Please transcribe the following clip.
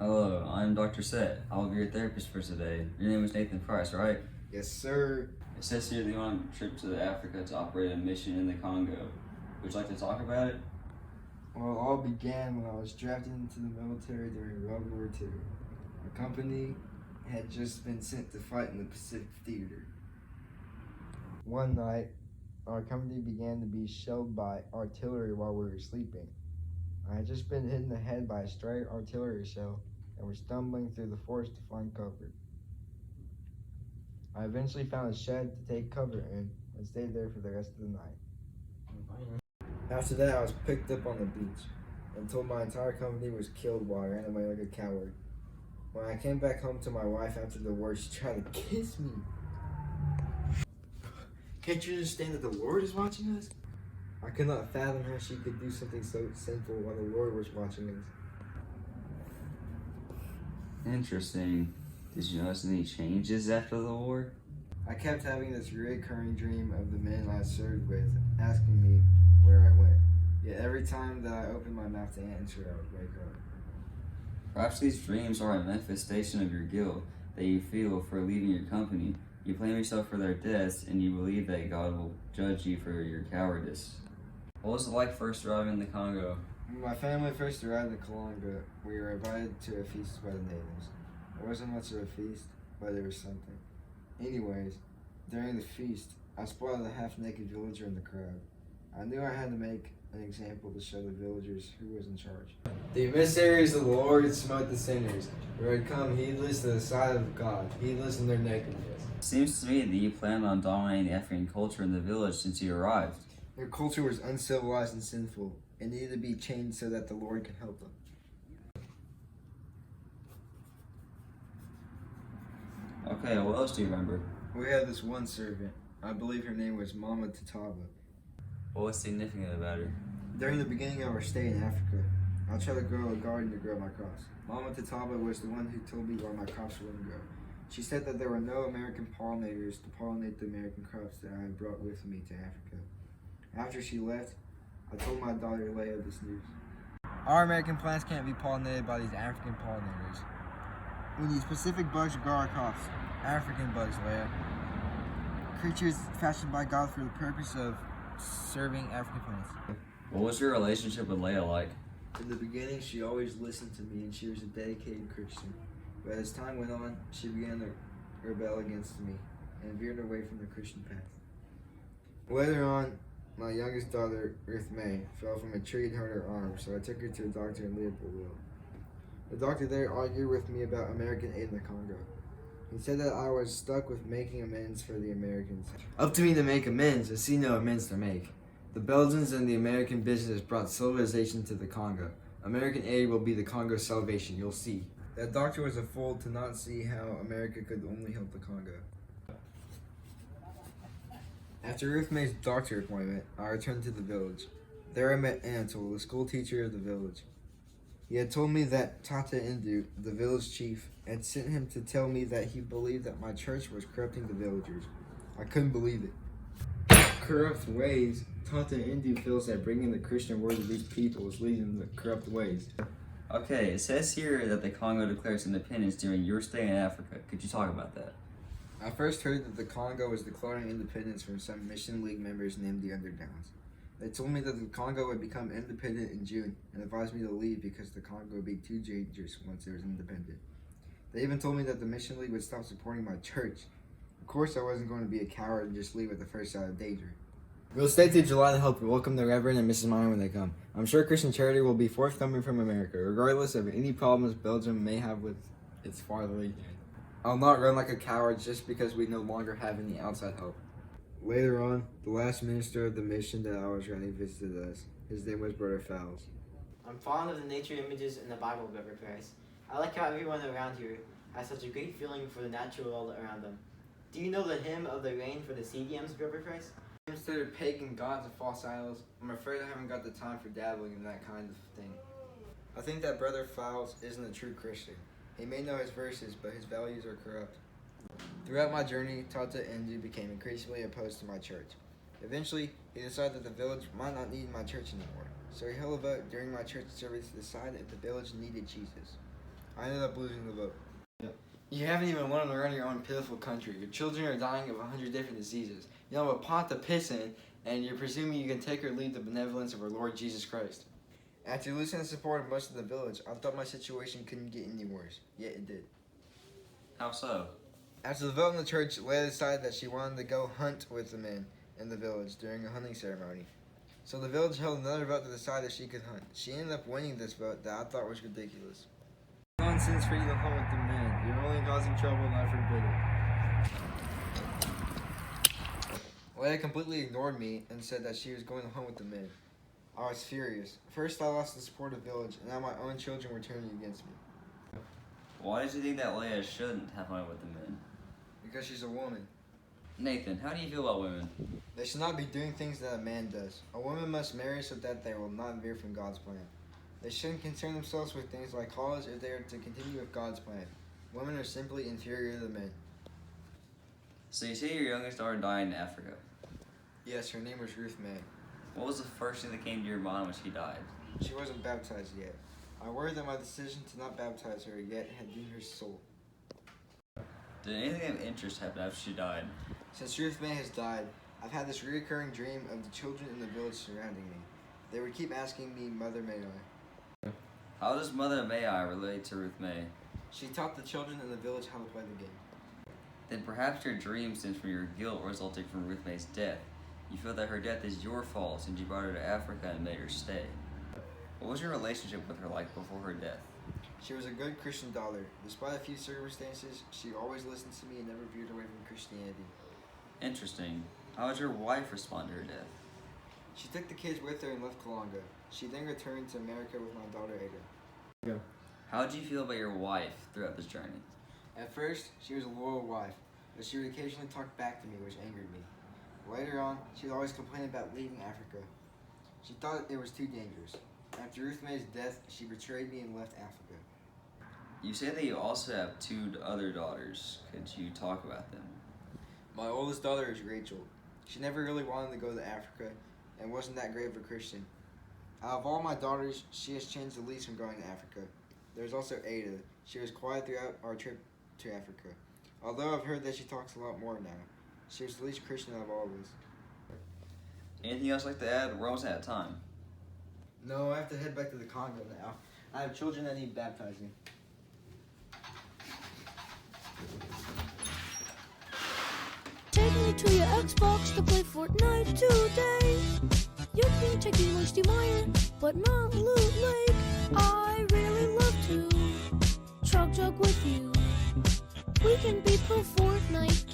Hello, I'm Dr. Set. I will be your therapist for today. Your name is Nathan Price, right? Yes, sir. It says here that you want a trip to Africa to operate a mission in the Congo. Would you like to talk about it? Well, it all began when I was drafted into the military during World War II. My company had just been sent to fight in the Pacific Theater. One night, our company began to be shelled by artillery while we were sleeping. I had just been hit in the head by a stray artillery shell and was stumbling through the forest to find cover. I eventually found a shed to take cover in and stayed there for the rest of the night. After that, I was picked up on the beach and told my entire company was killed while I ran away like a coward. When I came back home to my wife after the war, she tried to kiss me. Can't you understand that the Lord is watching us? I could not fathom how she could do something so sinful while the Lord was watching us. Interesting. Did you notice any changes after the war? I kept having this recurring dream of the men I served with asking me where I went. Yet every time that I opened my mouth to answer, I would wake up. Perhaps these dreams are a manifestation of your guilt that you feel for leaving your company. You blame yourself for their deaths and you believe that God will judge you for your cowardice. What was it like first arriving in the Congo? When my family first arrived in Kalanga, we were invited to a feast by the natives. It wasn't much of a feast, but it was something. Anyways, during the feast, I spotted a half-naked villager in the crowd. I knew I had to make an example to show the villagers who was in charge. The emissaries of the Lord smote the sinners, who had come heedless to the side of God, heedless in their nakedness. Seems to me that you planned on dominating the African culture in the village since you arrived. Their culture was uncivilized and sinful, and needed to be changed so that the Lord could help them. Okay, what else do you remember? We had this one servant. I believe her name was Mama Tataba. What was significant about her? During the beginning of our stay in Africa, I tried to grow a garden to grow my crops. Mama Tataba was the one who told me where my crops wouldn't grow. She said that there were no American pollinators to pollinate the American crops that I had brought with me to Africa. After she left, I told my daughter Leah this news. Our American plants can't be pollinated by these African pollinators. We need specific bugs to grow our crops. African bugs, Leah. Creatures fashioned by God for the purpose of serving African plants. What was your relationship with Leah like? In the beginning, she always listened to me and she was a dedicated Christian. But as time went on, she began to rebel against me and veered away from the Christian path. Later on, my youngest daughter, Ruth May, fell from a tree and hurt her arm, so I took her to a doctor in Leopoldville. The doctor there argued with me about American aid in the Congo. He said that I was stuck with making amends for the Americans. Up to me to make amends, I see no amends to make. The Belgians and the American business brought civilization to the Congo. American aid will be the Congo's salvation, you'll see. That doctor was a fool to not see how America could only help the Congo. After Ruth May's doctor appointment, I returned to the village. There I met Anatole, the school teacher of the village. He had told me that Tata Indu, the village chief, had sent him to tell me that he believed that my church was corrupting the villagers. I couldn't believe it. Corrupt ways. Tata Indu feels that bringing the Christian word to these people is leading to corrupt ways. Okay, it says here that the Congo declares independence during your stay in Africa. Could you talk about that? I first heard that the Congo was declaring independence from some Mission League members named the Underdowns. They told me that the Congo would become independent in June and advised me to leave because the Congo would be too dangerous once it was independent. They even told me that the Mission League would stop supporting my church. Of course, I wasn't going to be a coward and just leave at the first sign of danger. We'll stay through July to help welcome the Reverend and Mrs. Meyer when they come. I'm sure Christian charity will be forthcoming from America, regardless of any problems Belgium may have with its fatherly. I'll not run like a coward just because we no longer have any outside help. Later on, the last minister of the mission that I was running visited us. His name was Brother Fowles. I'm fond of the nature images in the Bible, Reverend Price. I like how everyone around here has such a great feeling for the natural world around them. Do you know the hymn of the rain for the CDMs, Reverend Price? Instead of pagan gods and false idols, I'm afraid I haven't got the time for dabbling in that kind of thing. I think that Brother Fowles isn't a true Christian. He may know his verses, but his values are corrupt. Throughout my journey, Tata Indu became increasingly opposed to my church. Eventually, he decided that the village might not need my church anymore, so he held a vote during my church service to decide if the village needed Jesus. I ended up losing the vote. You haven't even won to run your own pitiful country. Your children are dying of 100 different diseases. You don't have a pot to piss in, and you're presuming you can take or leave the benevolence of our Lord Jesus Christ. After losing the support of most of the village, I thought my situation couldn't get any worse. Yet it did. How so? After the vote in the church, Leah decided that she wanted to go hunt with the men in the village during a hunting ceremony. So the village held another vote to decide if she could hunt. She ended up winning this vote that I thought was ridiculous. Nonsense for you to hunt with the men. You're only causing trouble and I forbid it. Leia completely ignored me and said that she was going to hunt with the men. I was furious. First I lost the support of the village, and now my own children were turning against me. Why did you think that Leia shouldn't have fun with the men? Because she's a woman. Nathan, how do you feel about women? They should not be doing things that a man does. A woman must marry so that they will not veer from God's plan. They shouldn't concern themselves with things like college if they are to continue with God's plan. Women are simply inferior to men. So you say your youngest daughter died in Africa. Yes, her name was Ruth May. What was the first thing that came to your mind when she died? She wasn't baptized yet. I worried that my decision to not baptize her yet had doomed her soul. Did anything of interest happen after she died? Since Ruth May has died, I've had this recurring dream of the children in the village surrounding me. They would keep asking me, Mother, may I? How does Mother May I relate to Ruth May? She taught the children in the village how to play the game. Then perhaps your dream stems from your guilt resulting from Ruth May's death. You feel that her death is your fault since you brought her to Africa and made her stay. What was your relationship with her like before her death? She was a good Christian daughter. Despite a few circumstances, she always listened to me and never veered away from Christianity. Interesting. How did your wife respond to her death? She took the kids with her and left Kalanga. She then returned to America with my daughter Ada. How did you feel about your wife throughout this journey? At first, she was a loyal wife, but she would occasionally talk back to me, which angered me. Later on, she would always complain about leaving Africa. She thought it was too dangerous. After Ruth May's death, she betrayed me and left Africa. You say that you also have two other daughters. Could you talk about them? My oldest daughter is Rachel. She never really wanted to go to Africa and wasn't that great of a Christian. Out of all my daughters, she has changed the least from going to Africa. There's also Ada. She was quiet throughout our trip to Africa. Although I've heard that she talks a lot more now. She was the least Christian out of all of us. Anything else like to add? We're almost out of time. No, I have to head back to the Congo now. I have children that need baptizing. Take me to your Xbox to play Fortnite today. You can take me Musty Mire, but not Loot Lake. I really love to chug with you. We can be pro Fortnite